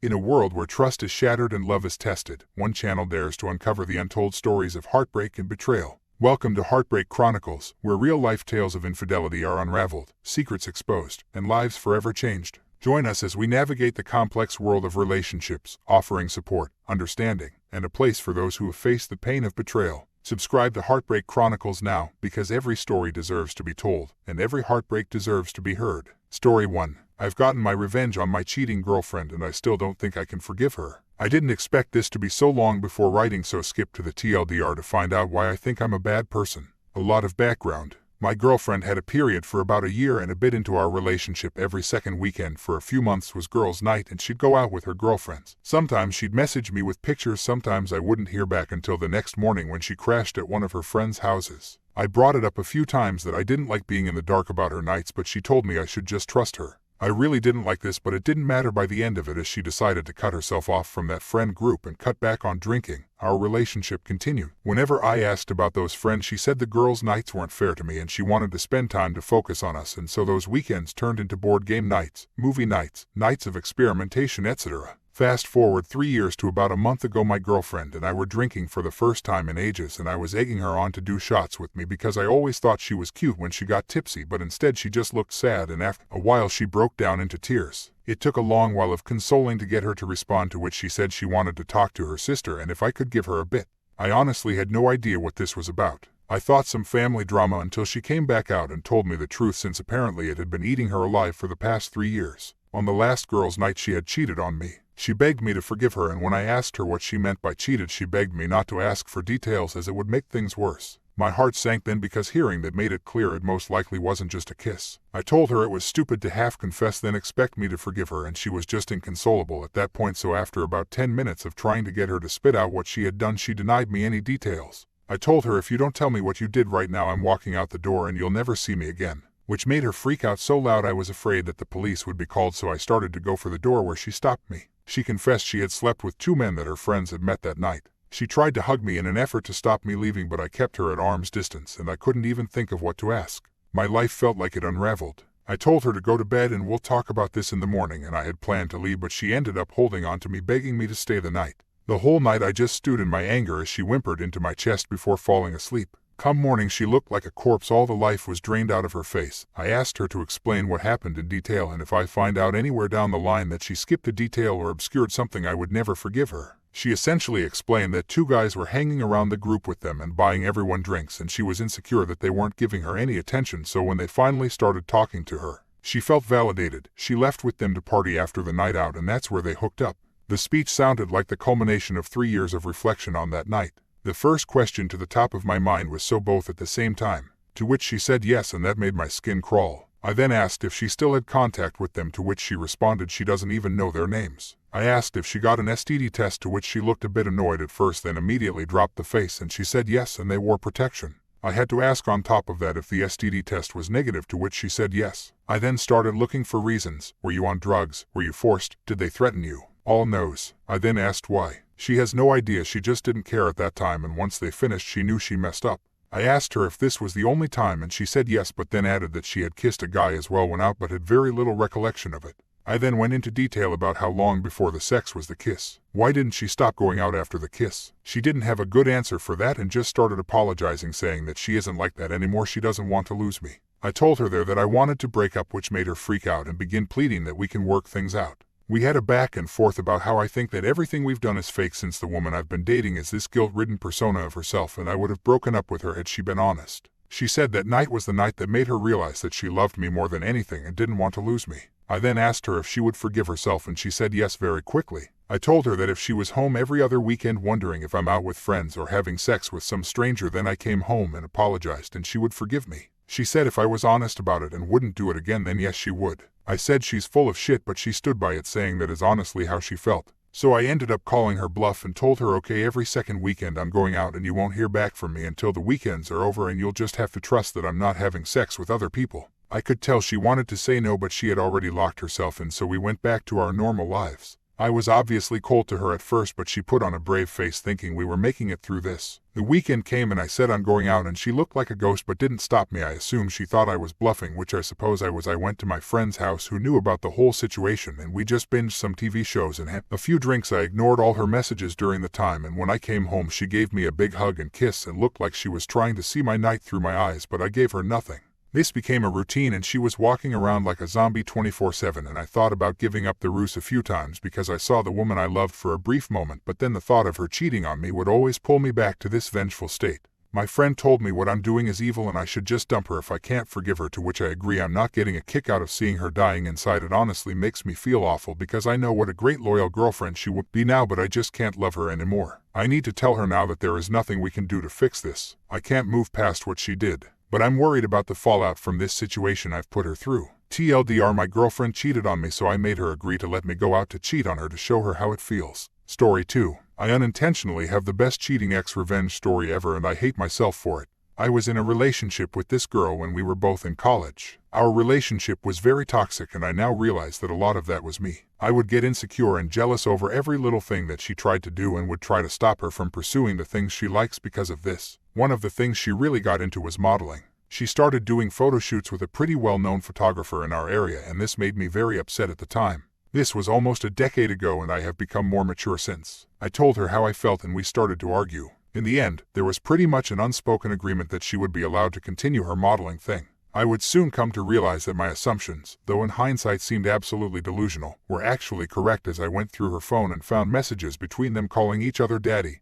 In a world where trust is shattered and love is tested, one channel dares to uncover the untold stories of heartbreak and betrayal. Welcome to Heartbreak Chronicles, where real-life tales of infidelity are unraveled, secrets exposed, and lives forever changed. Join us as we navigate the complex world of relationships, offering support, understanding, and a place for those who have faced the pain of betrayal. Subscribe to Heartbreak Chronicles now, because every story deserves to be told, and every heartbreak deserves to be heard. Story 1. I've gotten my revenge on my cheating girlfriend and I still don't think I can forgive her. I didn't expect this to be so long before writing, so skip to the TLDR to find out why I think I'm a bad person. A lot of background. My girlfriend had a period for about a year and a bit into our relationship. Every second weekend for a few months was girls' night and she'd go out with her girlfriends. Sometimes she'd message me with pictures, sometimes I wouldn't hear back until the next morning when she crashed at one of her friends' houses. I brought it up a few times that I didn't like being in the dark about her nights, but she told me I should just trust her. I really didn't like this, but it didn't matter by the end of it as she decided to cut herself off from that friend group and cut back on drinking. Our relationship continued. Whenever I asked about those friends, she said the girls' nights weren't fair to me and she wanted to spend time to focus on us, and so those weekends turned into board game nights, movie nights, nights of experimentation, etc. Fast forward 3 years to about a month ago, my girlfriend and I were drinking for the first time in ages, and I was egging her on to do shots with me because I always thought she was cute when she got tipsy, but instead she just looked sad, and after a while she broke down into tears. It took a long while of consoling to get her to respond, to which she said she wanted to talk to her sister and if I could give her a bit. I honestly had no idea what this was about. I thought some family drama until she came back out and told me the truth, since apparently it had been eating her alive for the past 3 years. On the last girls' night she had cheated on me. She begged me to forgive her, and when I asked her what she meant by cheated, she begged me not to ask for details as it would make things worse. My heart sank then, because hearing that made it clear it most likely wasn't just a kiss. I told her it was stupid to half confess then expect me to forgive her, and she was just inconsolable at that point, so after about 10 minutes of trying to get her to spit out what she had done, she denied me any details. I told her, if you don't tell me what you did right now, I'm walking out the door and you'll never see me again. Which made her freak out so loud I was afraid that the police would be called, so I started to go for the door where she stopped me. She confessed she had slept with 2 men that her friends had met that night. She tried to hug me in an effort to stop me leaving, but I kept her at arm's distance and I couldn't even think of what to ask. My life felt like it unraveled. I told her to go to bed and we'll talk about this in the morning, and I had planned to leave, but she ended up holding on to me, begging me to stay the night. The whole night I just stewed in my anger as she whimpered into my chest before falling asleep. Come morning she looked like a corpse, all the life was drained out of her face. I asked her to explain what happened in detail, and if I find out anywhere down the line that she skipped a detail or obscured something, I would never forgive her. She essentially explained that 2 guys were hanging around the group with them and buying everyone drinks, and she was insecure that they weren't giving her any attention, so when they finally started talking to her, she felt validated. She left with them to party after the night out, and that's where they hooked up. The speech sounded like the culmination of 3 years of reflection on that night. The first question to the top of my mind was, so both at the same time? To which she said yes, and that made my skin crawl. I then asked if she still had contact with them, to which she responded she doesn't even know their names. I asked if she got an STD test, to which she looked a bit annoyed at first, then immediately dropped the face, and she said yes, and they wore protection. I had to ask on top of that if the STD test was negative, to which she said yes. I then started looking for reasons. Were you on drugs? Were you forced? Did they threaten you? All no's. I then asked why. She has no idea, she just didn't care at that time, and once they finished she knew she messed up. I asked her if this was the only time and she said yes, but then added that she had kissed a guy as well when out, but had very little recollection of it. I then went into detail about how long before the sex was the kiss. Why didn't she stop going out after the kiss? She didn't have a good answer for that and just started apologizing, saying that she isn't like that anymore, she doesn't want to lose me. I told her there that I wanted to break up, which made her freak out and begin pleading that we can work things out. We had a back and forth about how I think that everything we've done is fake, since the woman I've been dating is this guilt-ridden persona of herself, and I would have broken up with her had she been honest. She said that night was the night that made her realize that she loved me more than anything and didn't want to lose me. I then asked her if she would forgive herself, and she said yes very quickly. I told her that if she was home every other weekend wondering if I'm out with friends or having sex with some stranger, then I came home and apologized and she would forgive me. She said if I was honest about it and wouldn't do it again, then yes, she would. I said she's full of shit, but she stood by it, saying that is honestly how she felt. So I ended up calling her bluff and told her, okay, every second weekend I'm going out and you won't hear back from me until the weekends are over, and you'll just have to trust that I'm not having sex with other people. I could tell she wanted to say no, but she had already locked herself in, so we went back to our normal lives. I was obviously cold to her at first, but she put on a brave face thinking we were making it through this. The weekend came and I said I'm going out and she looked like a ghost but didn't stop me. I assumed she thought I was bluffing, which I suppose I was. I went to my friend's house who knew about the whole situation and we just binged some TV shows and had a few drinks. I ignored all her messages during the time, and when I came home she gave me a big hug and kiss and looked like she was trying to see my night through my eyes, but I gave her nothing. This became a routine and she was walking around like a zombie 24/7, and I thought about giving up the ruse a few times because I saw the woman I loved for a brief moment, but then the thought of her cheating on me would always pull me back to this vengeful state. My friend told me what I'm doing is evil and I should just dump her if I can't forgive her, to which I agree. I'm not getting a kick out of seeing her dying inside. It honestly makes me feel awful because I know what a great loyal girlfriend she would be now, but I just can't love her anymore. I need to tell her now that there is nothing we can do to fix this. I can't move past what she did, but I'm worried about the fallout from this situation I've put her through. TLDR, my girlfriend cheated on me, so I made her agree to let me go out to cheat on her to show her how it feels. Story 2. I unintentionally have the best cheating ex-revenge story ever and I hate myself for it. I was in a relationship with this girl when we were both in college. Our relationship was very toxic and I now realize that a lot of that was me. I would get insecure and jealous over every little thing that she tried to do and would try to stop her from pursuing the things she likes because of this. One of the things she really got into was modeling. She started doing photo shoots with a pretty well-known photographer in our area, and this made me very upset at the time. This was almost a decade ago and I have become more mature since. I told her how I felt and we started to argue. In the end, there was pretty much an unspoken agreement that she would be allowed to continue her modeling thing. I would soon come to realize that my assumptions, though in hindsight seemed absolutely delusional, were actually correct as I went through her phone and found messages between them calling each other daddy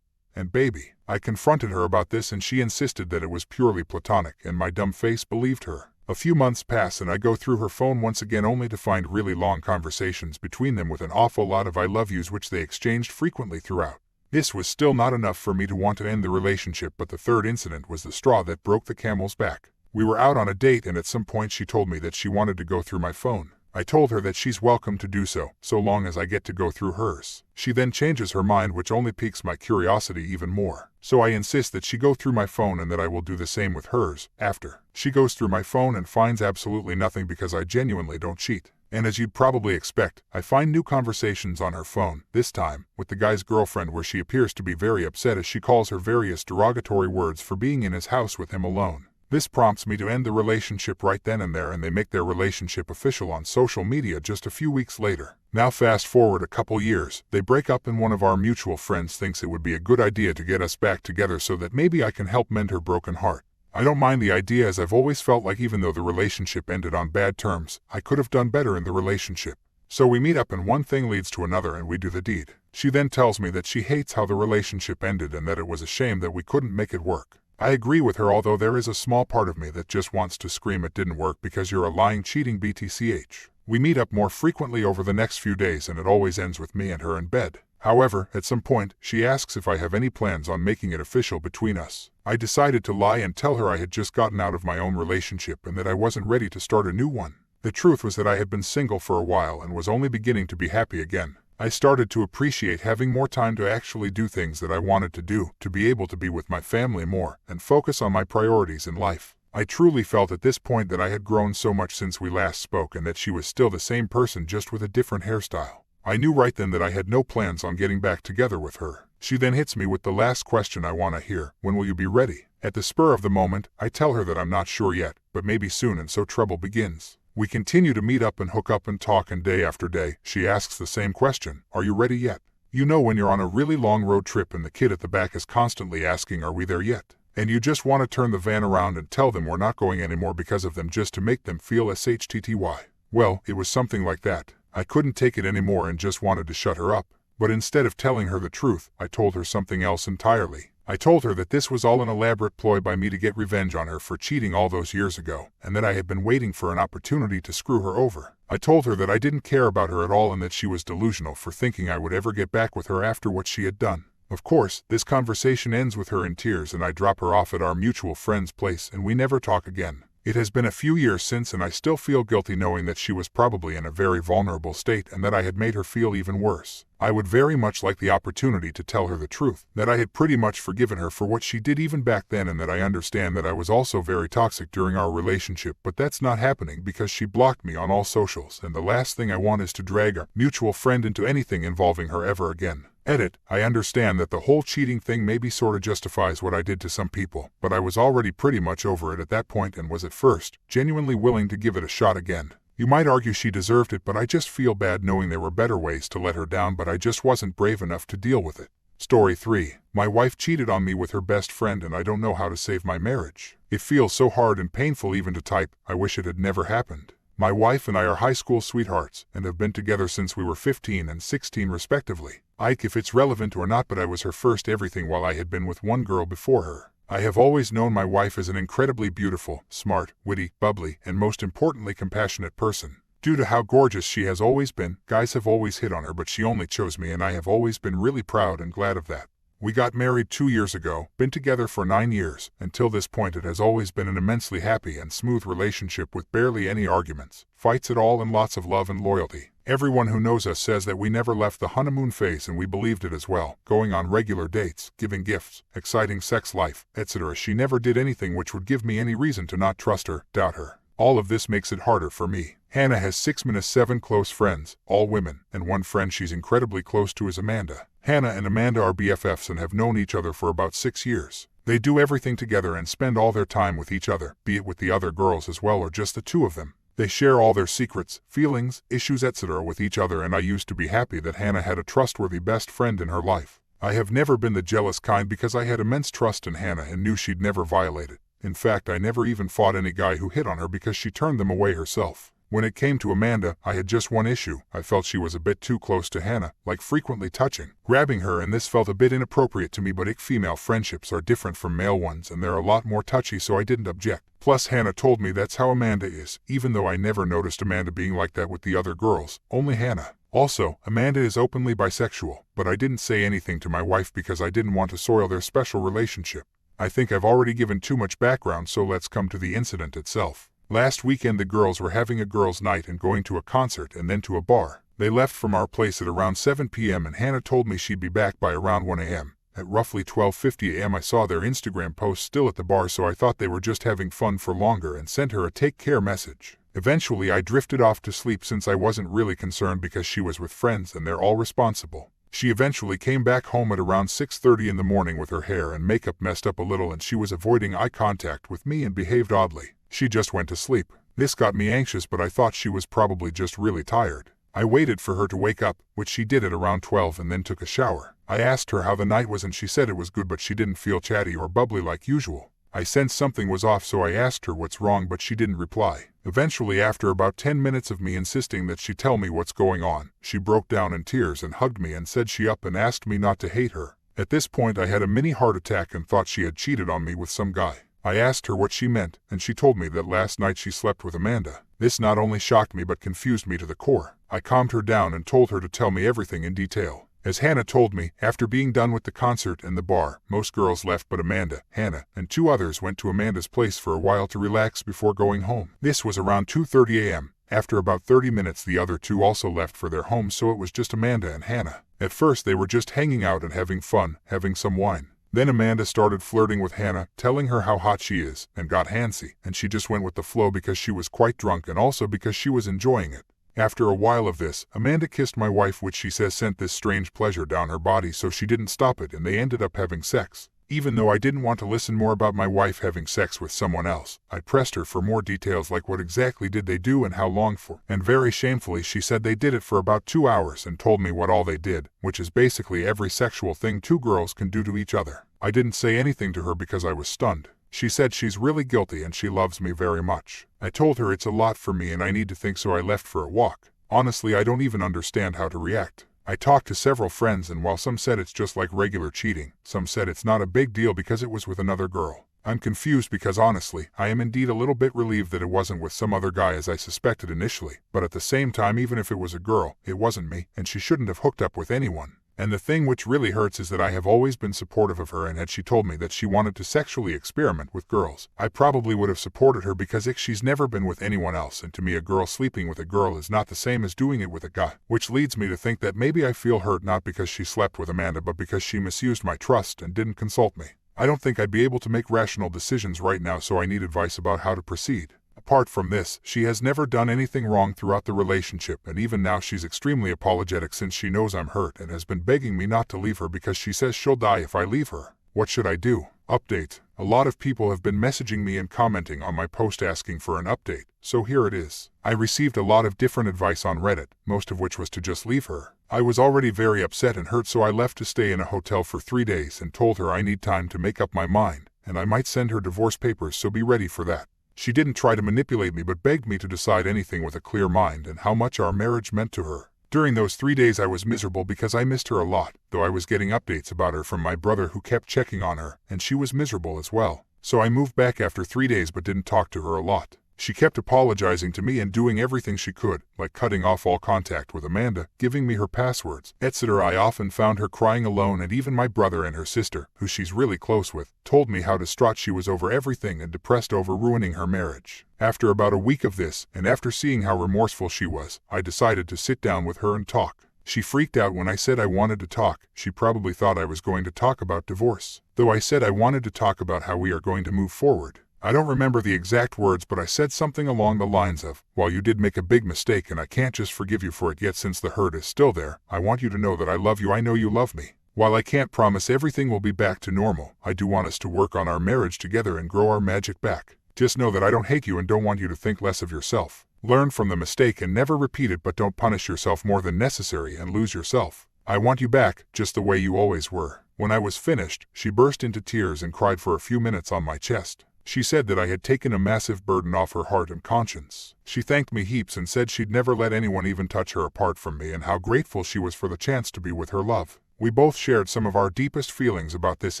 and baby. I confronted her about this and she insisted that it was purely platonic, and my dumb face believed her. A few months pass and I go through her phone once again only to find really long conversations between them with an awful lot of I love yous which they exchanged frequently throughout. This was still not enough for me to want to end the relationship, but the third incident was the straw that broke the camel's back. We were out on a date and at some point she told me that she wanted to go through my phone. I told her that she's welcome to do so long as I get to go through hers. She then changes her mind, which only piques my curiosity even more. So I insist that she go through my phone and that I will do the same with hers after. She goes through my phone and finds absolutely nothing because I genuinely don't cheat. And as you'd probably expect, I find new conversations on her phone, this time with the guy's girlfriend, where she appears to be very upset as she calls her various derogatory words for being in his house with him alone. This prompts me to end the relationship right then and there, and they make their relationship official on social media just a few weeks later. Now fast forward a couple years, they break up and one of our mutual friends thinks it would be a good idea to get us back together so that maybe I can help mend her broken heart. I don't mind the idea, as I've always felt like even though the relationship ended on bad terms, I could have done better in the relationship. So we meet up and one thing leads to another and we do the deed. She then tells me that she hates how the relationship ended and that it was a shame that we couldn't make it work. I agree with her, although there is a small part of me that just wants to scream it didn't work because you're a lying, cheating BTCH. We meet up more frequently over the next few days and it always ends with me and her in bed. However, at some point, she asks if I have any plans on making it official between us. I decided to lie and tell her I had just gotten out of my own relationship and that I wasn't ready to start a new one. The truth was that I had been single for a while and was only beginning to be happy again. I started to appreciate having more time to actually do things that I wanted to do, to be able to be with my family more, and focus on my priorities in life. I truly felt at this point that I had grown so much since we last spoke and that she was still the same person, just with a different hairstyle. I knew right then that I had no plans on getting back together with her. She then hits me with the last question I want to hear: when will you be ready? At the spur of the moment, I tell her that I'm not sure yet, but maybe soon, and so trouble begins. We continue to meet up and hook up and talk, and day after day, she asks the same question: are you ready yet? You know when you're on a really long road trip and the kid at the back is constantly asking, are we there yet? And you just want to turn the van around and tell them we're not going anymore because of them, just to make them feel SHTTY. Well, it was something like that. I couldn't take it anymore and just wanted to shut her up. But instead of telling her the truth, I told her something else entirely. I told her that this was all an elaborate ploy by me to get revenge on her for cheating all those years ago, and that I had been waiting for an opportunity to screw her over. I told her that I didn't care about her at all and that she was delusional for thinking I would ever get back with her after what she had done. Of course, this conversation ends with her in tears and I drop her off at our mutual friend's place and we never talk again. It has been a few years since and I still feel guilty knowing that she was probably in a very vulnerable state and that I had made her feel even worse. I would very much like the opportunity to tell her the truth, that I had pretty much forgiven her for what she did even back then and that I understand that I was also very toxic during our relationship, but that's not happening because she blocked me on all socials and the last thing I want is to drag our mutual friend into anything involving her ever again. Edit, I understand that the whole cheating thing maybe sorta justifies what I did to some people, but I was already pretty much over it at that point and was at first genuinely willing to give it a shot again. You might argue she deserved it, but I just feel bad knowing there were better ways to let her down, but I just wasn't brave enough to deal with it. Story 3. My wife cheated on me with her best friend and I don't know how to save my marriage. It feels so hard and painful even to type. I wish it had never happened. My wife and I are high school sweethearts and have been together since we were 15 and 16 respectively. If it's relevant or not, but I was her first everything while I had been with one girl before her. I have always known my wife as an incredibly beautiful, smart, witty, bubbly, and most importantly compassionate person. Due to how gorgeous she has always been, guys have always hit on her, but she only chose me and I have always been really proud and glad of that. We got married 2 years ago, been together for 9 years. Until this point it has always been an immensely happy and smooth relationship with barely any arguments, fights at all and lots of love and loyalty. Everyone who knows us says that we never left the honeymoon phase and we believed it as well, going on regular dates, giving gifts, exciting sex life, etc. She never did anything which would give me any reason to not trust her, doubt her. All of this makes it harder for me. Hannah has 6-7 close friends, all women, and one friend she's incredibly close to is Amanda. Hannah and Amanda are BFFs and have known each other for about 6 years. They do everything together and spend all their time with each other, be it with the other girls as well or just the two of them. They share all their secrets, feelings, issues, etc. with each other, and I used to be happy that Hannah had a trustworthy best friend in her life. I have never been the jealous kind because I had immense trust in Hannah and knew she'd never violate it. In fact, I never even fought any guy who hit on her because she turned them away herself. When it came to Amanda, I had just one issue. I felt she was a bit too close to Hannah, like frequently touching, grabbing her, and this felt a bit inappropriate to me, but female friendships are different from male ones and they're a lot more touchy, so I didn't object. Plus Hannah told me that's how Amanda is, even though I never noticed Amanda being like that with the other girls, only Hannah. Also, Amanda is openly bisexual, but I didn't say anything to my wife because I didn't want to soil their special relationship. I think I've already given too much background, so let's come to the incident itself. Last weekend the girls were having a girls' night and going to a concert and then to a bar. They left from our place at around 7 p.m. and Hannah told me she'd be back by around 1 a.m. At roughly 12:50 a.m. I saw their Instagram post still at the bar, so I thought they were just having fun for longer and sent her a take care message. Eventually I drifted off to sleep since I wasn't really concerned because she was with friends and they're all responsible. She eventually came back home at around 6:30 in the morning with her hair and makeup messed up a little and she was avoiding eye contact with me and behaved oddly. She just went to sleep. This got me anxious, but I thought she was probably just really tired. I waited for her to wake up, which she did at around 12, and then took a shower. I asked her how the night was and she said it was good, but she didn't feel chatty or bubbly like usual. I sensed something was off, so I asked her what's wrong, but she didn't reply. Eventually, after about 10 minutes of me insisting that she tell me what's going on, she broke down in tears and hugged me and said she up and asked me not to hate her. At this point I had a mini heart attack and thought she had cheated on me with some guy. I asked her what she meant, and she told me that last night she slept with Amanda. This not only shocked me but confused me to the core. I calmed her down and told her to tell me everything in detail. As Hannah told me, after being done with the concert and the bar, most girls left but Amanda, Hannah, and 2 others went to Amanda's place for a while to relax before going home. This was around 2:30 a.m. After about 30 minutes the other 2 also left for their homes, so it was just Amanda and Hannah. At first they were just hanging out and having fun, having some wine. Then Amanda started flirting with Hannah, telling her how hot she is, and got handsy, and she just went with the flow because she was quite drunk and also because she was enjoying it. After a while of this, Amanda kissed my wife, which she says sent this strange pleasure down her body, so she didn't stop it and they ended up having sex. Even though I didn't want to listen more about my wife having sex with someone else, I pressed her for more details, like what exactly did they do and how long for, and very shamefully she said they did it for about 2 hours and told me what all they did, which is basically every sexual thing 2 girls can do to each other. I didn't say anything to her because I was stunned. She said she's really guilty and she loves me very much. I told her it's a lot for me and I need to think, so I left for a walk. Honestly, I don't even understand how to react. I talked to several friends and while some said it's just like regular cheating, some said it's not a big deal because it was with another girl. I'm confused because honestly, I am indeed a little bit relieved that it wasn't with some other guy as I suspected initially, but at the same time, even if it was a girl, it wasn't me, and she shouldn't have hooked up with anyone. And the thing which really hurts is that I have always been supportive of her, and had she told me that she wanted to sexually experiment with girls, I probably would have supported her because she's never been with anyone else, and to me a girl sleeping with a girl is not the same as doing it with a guy, which leads me to think that maybe I feel hurt not because she slept with Amanda but because she misused my trust and didn't consult me. I don't think I'd be able to make rational decisions right now, so I need advice about how to proceed. Apart from this, she has never done anything wrong throughout the relationship, and even now she's extremely apologetic since she knows I'm hurt and has been begging me not to leave her because she says she'll die if I leave her. What should I do? Update. A lot of people have been messaging me and commenting on my post asking for an update, so here it is. I received a lot of different advice on Reddit, most of which was to just leave her. I was already very upset and hurt, so I left to stay in a hotel for 3 days and told her I need time to make up my mind, and I might send her divorce papers, so be ready for that. She didn't try to manipulate me but begged me to decide anything with a clear mind and how much our marriage meant to her. During those 3 days I was miserable because I missed her a lot, though I was getting updates about her from my brother who kept checking on her, and she was miserable as well. So I moved back after 3 days but didn't talk to her a lot. She kept apologizing to me and doing everything she could, like cutting off all contact with Amanda, giving me her passwords, etc. I often found her crying alone, and even my brother and her sister, who she's really close with, told me how distraught she was over everything and depressed over ruining her marriage. After about a week of this, and after seeing how remorseful she was, I decided to sit down with her and talk. She freaked out when I said I wanted to talk. She probably thought I was going to talk about divorce, though I said I wanted to talk about how we are going to move forward. I don't remember the exact words, but I said something along the lines of, "While you did make a big mistake and I can't just forgive you for it yet since the hurt is still there, I want you to know that I love you. I know you love me. While I can't promise everything will be back to normal, I do want us to work on our marriage together and grow our magic back. Just know that I don't hate you and don't want you to think less of yourself. Learn from the mistake and never repeat it, but don't punish yourself more than necessary and lose yourself. I want you back, just the way you always were." When I was finished, she burst into tears and cried for a few minutes on my chest. She said that I had taken a massive burden off her heart and conscience. She thanked me heaps and said she'd never let anyone even touch her apart from me, and how grateful she was for the chance to be with her love. We both shared some of our deepest feelings about this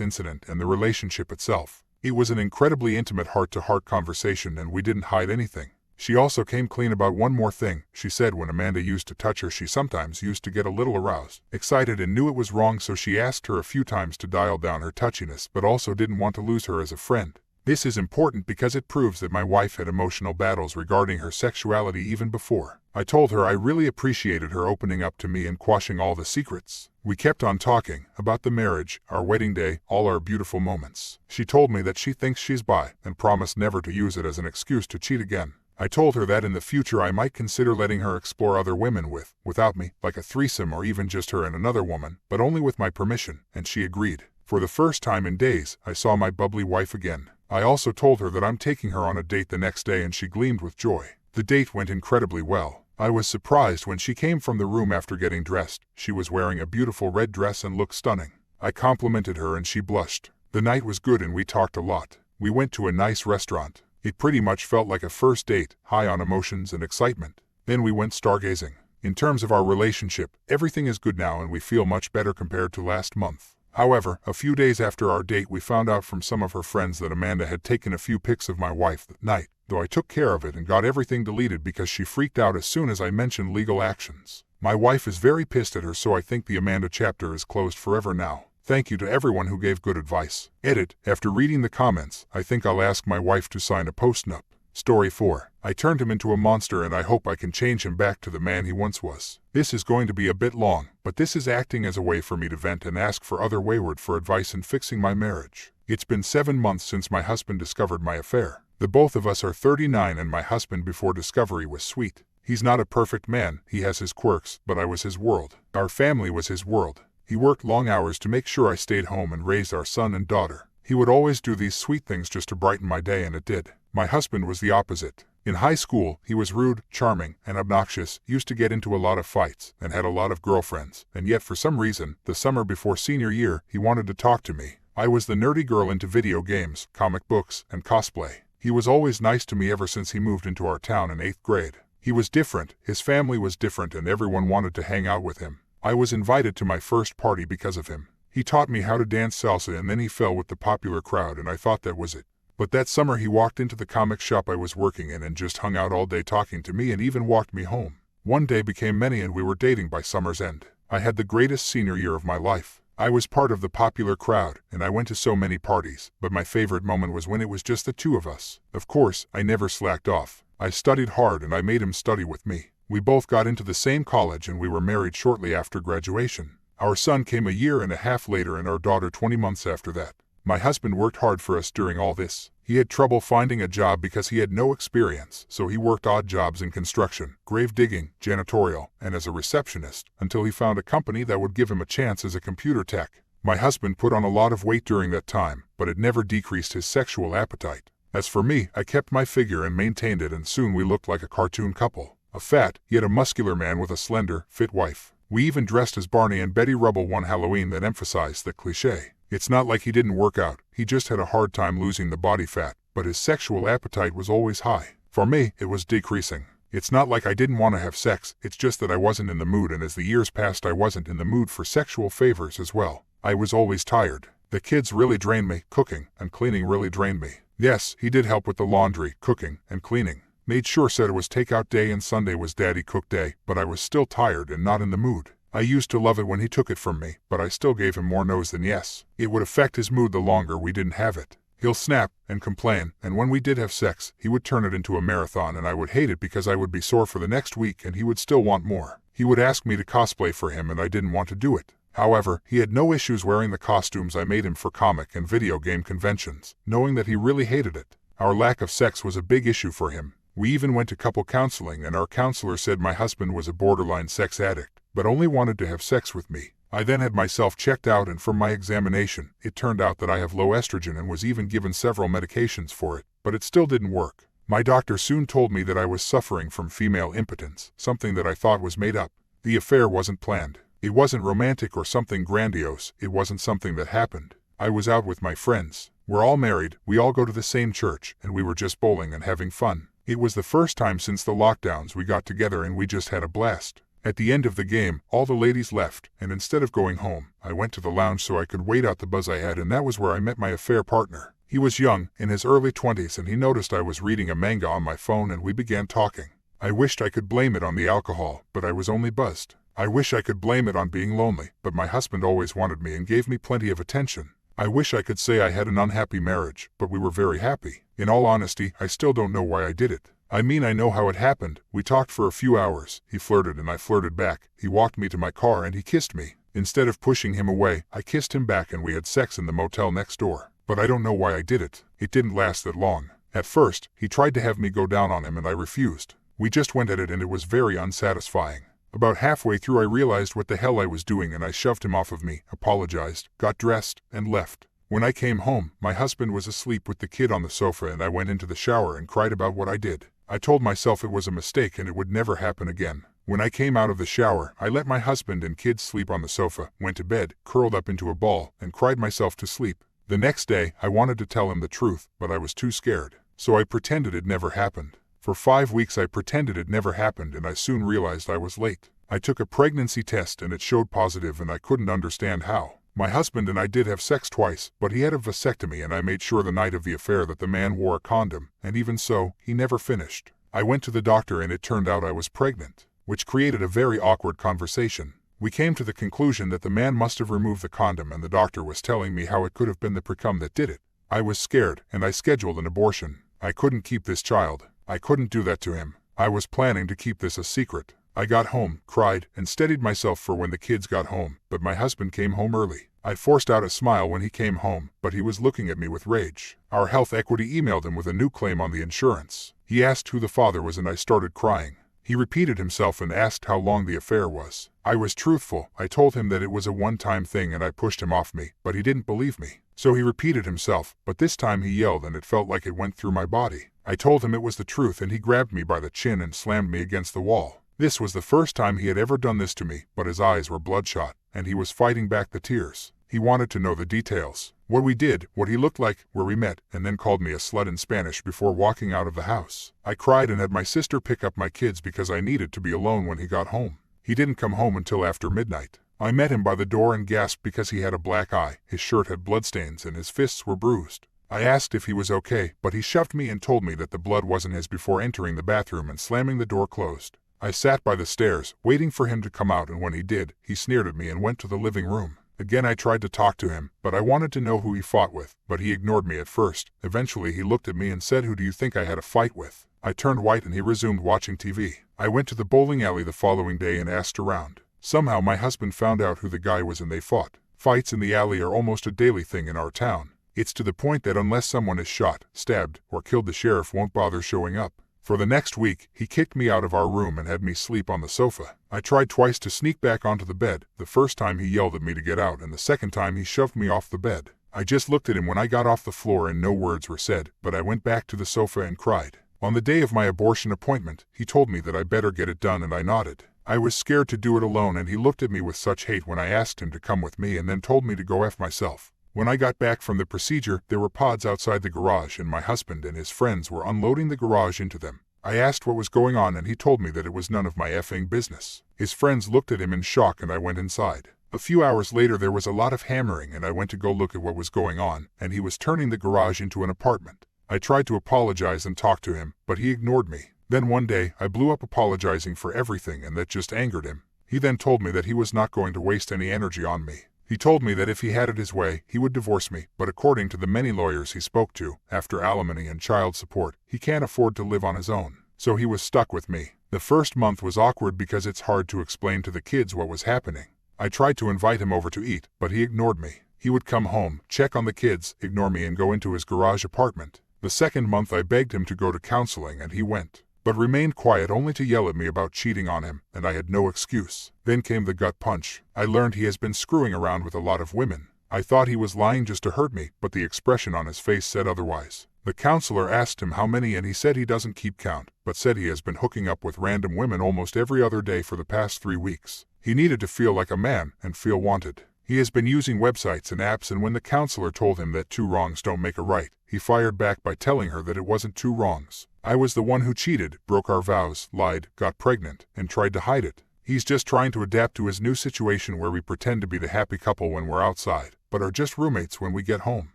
incident and the relationship itself. It was an incredibly intimate heart-to-heart conversation, and we didn't hide anything. She also came clean about one more thing. She said when Amanda used to touch her, she sometimes used to get a little aroused, excited, and knew it was wrong, so she asked her a few times to dial down her touchiness, but also didn't want to lose her as a friend. This is important because it proves that my wife had emotional battles regarding her sexuality even before. I told her I really appreciated her opening up to me and quashing all the secrets. We kept on talking about the marriage, our wedding day, all our beautiful moments. She told me that she thinks she's bi and promised never to use it as an excuse to cheat again. I told her that in the future I might consider letting her explore other women without me, like a threesome or even just her and another woman, but only with my permission, and she agreed. For the first time in days, I saw my bubbly wife again. I also told her that I'm taking her on a date the next day, and she gleamed with joy. The date went incredibly well. I was surprised when she came from the room after getting dressed. She was wearing a beautiful red dress and looked stunning. I complimented her and she blushed. The night was good and we talked a lot. We went to a nice restaurant. It pretty much felt like a first date, high on emotions and excitement. Then we went stargazing. In terms of our relationship, everything is good now and we feel much better compared to last month. However, a few days after our date we found out from some of her friends that Amanda had taken a few pics of my wife that night, though I took care of it and got everything deleted because she freaked out as soon as I mentioned legal actions. My wife is very pissed at her, so I think the Amanda chapter is closed forever now. Thank you to everyone who gave good advice. Edit. After reading the comments, I think I'll ask my wife to sign a post-nup. Story 4. I turned him into a monster and I hope I can change him back to the man he once was. This is going to be a bit long, but this is acting as a way for me to vent and ask for other wayward for advice in fixing my marriage. It's been 7 months since my husband discovered my affair. The both of us are 39 and my husband before discovery was sweet. He's not a perfect man, he has his quirks, but I was his world. Our family was his world. He worked long hours to make sure I stayed home and raised our son and daughter. He would always do these sweet things just to brighten my day, and it did. My husband was the opposite. In high school, he was rude, charming, and obnoxious, used to get into a lot of fights, and had a lot of girlfriends, and yet for some reason, the summer before senior year, he wanted to talk to me. I was the nerdy girl into video games, comic books, and cosplay. He was always nice to me ever since he moved into our town in 8th grade. He was different, his family was different, and everyone wanted to hang out with him. I was invited to my first party because of him. He taught me how to dance salsa and then he fell with the popular crowd and I thought that was it. But that summer he walked into the comic shop I was working in and just hung out all day talking to me and even walked me home. One day became many and we were dating by summer's end. I had the greatest senior year of my life. I was part of the popular crowd, and I went to so many parties, but my favorite moment was when it was just the two of us. Of course, I never slacked off. I studied hard and I made him study with me. We both got into the same college and we were married shortly after graduation. Our son came a year and a half later and our daughter 20 months after that. My husband worked hard for us during all this. He had trouble finding a job because he had no experience, so he worked odd jobs in construction, grave digging, janitorial, and as a receptionist, until he found a company that would give him a chance as a computer tech. My husband put on a lot of weight during that time, but it never decreased his sexual appetite. As for me, I kept my figure and maintained it, and soon we looked like a cartoon couple. A fat, yet a muscular man with a slender, fit wife. We even dressed as Barney and Betty Rubble one Halloween that emphasized the cliché. It's not like he didn't work out, he just had a hard time losing the body fat, but his sexual appetite was always high. For me, it was decreasing. It's not like I didn't want to have sex, it's just that I wasn't in the mood, and as the years passed I wasn't in the mood for sexual favors as well. I was always tired. The kids really drained me, cooking and cleaning really drained me. Yes, he did help with the laundry, cooking, and cleaning. Made sure said it was takeout day and Sunday was daddy cook day, but I was still tired and not in the mood. I used to love it when he took it from me, but I still gave him more no's than yes. It would affect his mood the longer we didn't have it. He'll snap and complain, and when we did have sex, he would turn it into a marathon and I would hate it because I would be sore for the next week and he would still want more. He would ask me to cosplay for him and I didn't want to do it. However, he had no issues wearing the costumes I made him for comic and video game conventions, knowing that he really hated it. Our lack of sex was a big issue for him. We even went to couple counseling and our counselor said my husband was a borderline sex addict, but only wanted to have sex with me. I then had myself checked out and from my examination, it turned out that I have low estrogen and was even given several medications for it, but it still didn't work. My doctor soon told me that I was suffering from female impotence, something that I thought was made up. The affair wasn't planned. It wasn't romantic or something grandiose, it wasn't something that happened. I was out with my friends. We're all married, we all go to the same church, and we were just bowling and having fun. It was the first time since the lockdowns we got together and we just had a blast. At the end of the game, all the ladies left, and instead of going home, I went to the lounge so I could wait out the buzz I had, and that was where I met my affair partner. He was young, in his early 20s, and he noticed I was reading a manga on my phone and we began talking. I wished I could blame it on the alcohol, but I was only buzzed. I wish I could blame it on being lonely, but my husband always wanted me and gave me plenty of attention. I wish I could say I had an unhappy marriage, but we were very happy. In all honesty, I still don't know why I did it. I mean, I know how it happened. We talked for a few hours, he flirted and I flirted back, he walked me to my car and he kissed me. Instead of pushing him away, I kissed him back and we had sex in the motel next door. But I don't know why I did it. It didn't last that long. At first, he tried to have me go down on him and I refused. We just went at it and it was very unsatisfying. About halfway through I realized what the hell I was doing and I shoved him off of me, apologized, got dressed, and left. When I came home, my husband was asleep with the kid on the sofa and I went into the shower and cried about what I did. I told myself it was a mistake and it would never happen again. When I came out of the shower, I let my husband and kids sleep on the sofa, went to bed, curled up into a ball, and cried myself to sleep. The next day, I wanted to tell him the truth, but I was too scared. So I pretended it never happened. For 5 weeks I pretended it never happened and I soon realized I was late. I took a pregnancy test and it showed positive and I couldn't understand how. My husband and I did have sex twice, but he had a vasectomy and I made sure the night of the affair that the man wore a condom, and even so, he never finished. I went to the doctor and it turned out I was pregnant, which created a very awkward conversation. We came to the conclusion that the man must have removed the condom and the doctor was telling me how it could have been the precum that did it. I was scared and I scheduled an abortion. I couldn't keep this child. I couldn't do that to him. I was planning to keep this a secret. I got home, cried, and steadied myself for when the kids got home, but my husband came home early. I forced out a smile when he came home, but he was looking at me with rage. Our health equity emailed him with a new claim on the insurance. He asked who the father was and I started crying. He repeated himself and asked how long the affair was. I was truthful. I told him that it was a one-time thing and I pushed him off me, but he didn't believe me. So he repeated himself, but this time he yelled and it felt like it went through my body. I told him it was the truth and he grabbed me by the chin and slammed me against the wall. This was the first time he had ever done this to me, but his eyes were bloodshot, and he was fighting back the tears. He wanted to know the details. What we did, what he looked like, where we met, and then called me a slut in Spanish before walking out of the house. I cried and had my sister pick up my kids because I needed to be alone when he got home. He didn't come home until after midnight. I met him by the door and gasped because he had a black eye, his shirt had bloodstains and his fists were bruised. I asked if he was okay, but he shoved me and told me that the blood wasn't his before entering the bathroom and slamming the door closed. I sat by the stairs, waiting for him to come out, and when he did, he sneered at me and went to the living room. Again I tried to talk to him, but I wanted to know who he fought with, but he ignored me at first. Eventually he looked at me and said, "Who do you think I had a fight with?" I turned white and he resumed watching TV. I went to the bowling alley the following day and asked around. Somehow my husband found out who the guy was and they fought. Fights in the alley are almost a daily thing in our town. It's to the point that unless someone is shot, stabbed, or killed, the sheriff won't bother showing up. For the next week, he kicked me out of our room and had me sleep on the sofa. I tried twice to sneak back onto the bed. The first time he yelled at me to get out, and the second time he shoved me off the bed. I just looked at him when I got off the floor and no words were said, but I went back to the sofa and cried. On the day of my abortion appointment, he told me that I better get it done, and I nodded. I was scared to do it alone, and he looked at me with such hate when I asked him to come with me and then told me to go F myself. When I got back from the procedure, there were pods outside the garage and my husband and his friends were unloading the garage into them. I asked what was going on and he told me that it was none of my effing business. His friends looked at him in shock and I went inside. A few hours later there was a lot of hammering and I went to go look at what was going on, and he was turning the garage into an apartment. I tried to apologize and talk to him, but he ignored me. Then one day, I blew up apologizing for everything and that just angered him. He then told me that he was not going to waste any energy on me. He told me that if he had it his way, he would divorce me, but according to the many lawyers he spoke to, after alimony and child support, he can't afford to live on his own. So he was stuck with me. The first month was awkward because it's hard to explain to the kids what was happening. I tried to invite him over to eat, but he ignored me. He would come home, check on the kids, ignore me and go into his garage apartment. The second month I begged him to go to counseling and he went, but remained quiet only to yell at me about cheating on him, and I had no excuse. Then came the gut punch. I learned he has been screwing around with a lot of women. I thought he was lying just to hurt me, but the expression on his face said otherwise. The counselor asked him how many and he said he doesn't keep count, but said he has been hooking up with random women almost every other day for the past 3 weeks. He needed to feel like a man and feel wanted. He has been using websites and apps, and when the counselor told him that 2 wrongs don't make a right, he fired back by telling her that it wasn't 2 wrongs. I was the one who cheated, broke our vows, lied, got pregnant, and tried to hide it. He's just trying to adapt to his new situation where we pretend to be the happy couple when we're outside, but are just roommates when we get home.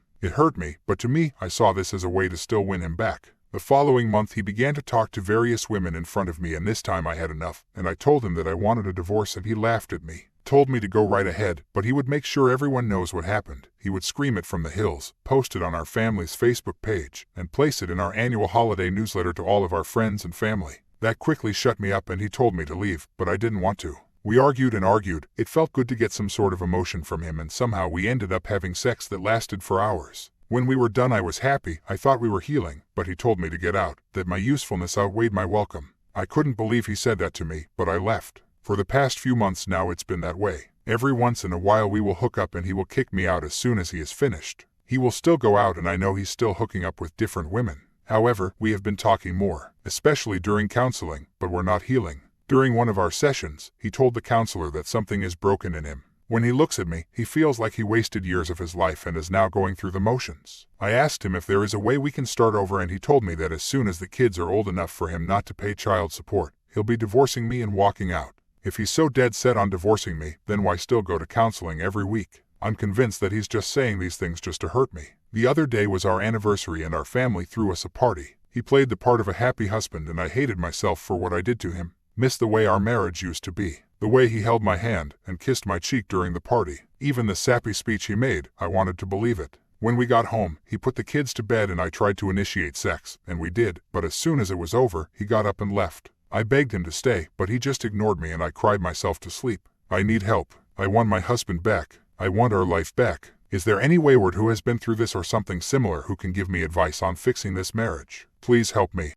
It hurt me, but to me, I saw this as a way to still win him back. The following month he began to talk to various women in front of me, and this time I had enough, and I told him that I wanted a divorce and he laughed at me. Told me to go right ahead, but he would make sure everyone knows what happened. He would scream it from the hills, post it on our family's Facebook page, and place it in our annual holiday newsletter to all of our friends and family. That quickly shut me up and he told me to leave, but I didn't want to. We argued and argued. It felt good to get some sort of emotion from him, and somehow we ended up having sex that lasted for hours. When we were done I was happy. I thought we were healing, but he told me to get out, that my usefulness outweighed my welcome. I couldn't believe he said that to me, but I left. For the past few months now it's been that way. Every once in a while we will hook up and he will kick me out as soon as he is finished. He will still go out and I know he's still hooking up with different women. However, we have been talking more, especially during counseling, but we're not healing. During one of our sessions, he told the counselor that something is broken in him. When he looks at me, he feels like he wasted years of his life and is now going through the motions. I asked him if there is a way we can start over, and he told me that as soon as the kids are old enough for him not to pay child support, he'll be divorcing me and walking out. If he's so dead set on divorcing me, then why still go to counseling every week? I'm convinced that he's just saying these things just to hurt me. The other day was our anniversary and our family threw us a party. He played the part of a happy husband and I hated myself for what I did to him. Missed the way our marriage used to be. The way he held my hand and kissed my cheek during the party. Even the sappy speech he made, I wanted to believe it. When we got home, he put the kids to bed and I tried to initiate sex, and we did, but as soon as it was over, he got up and left. I begged him to stay, but he just ignored me and I cried myself to sleep. I need help. I want my husband back. I want our life back. Is there any wayward who has been through this or something similar who can give me advice on fixing this marriage? Please help me.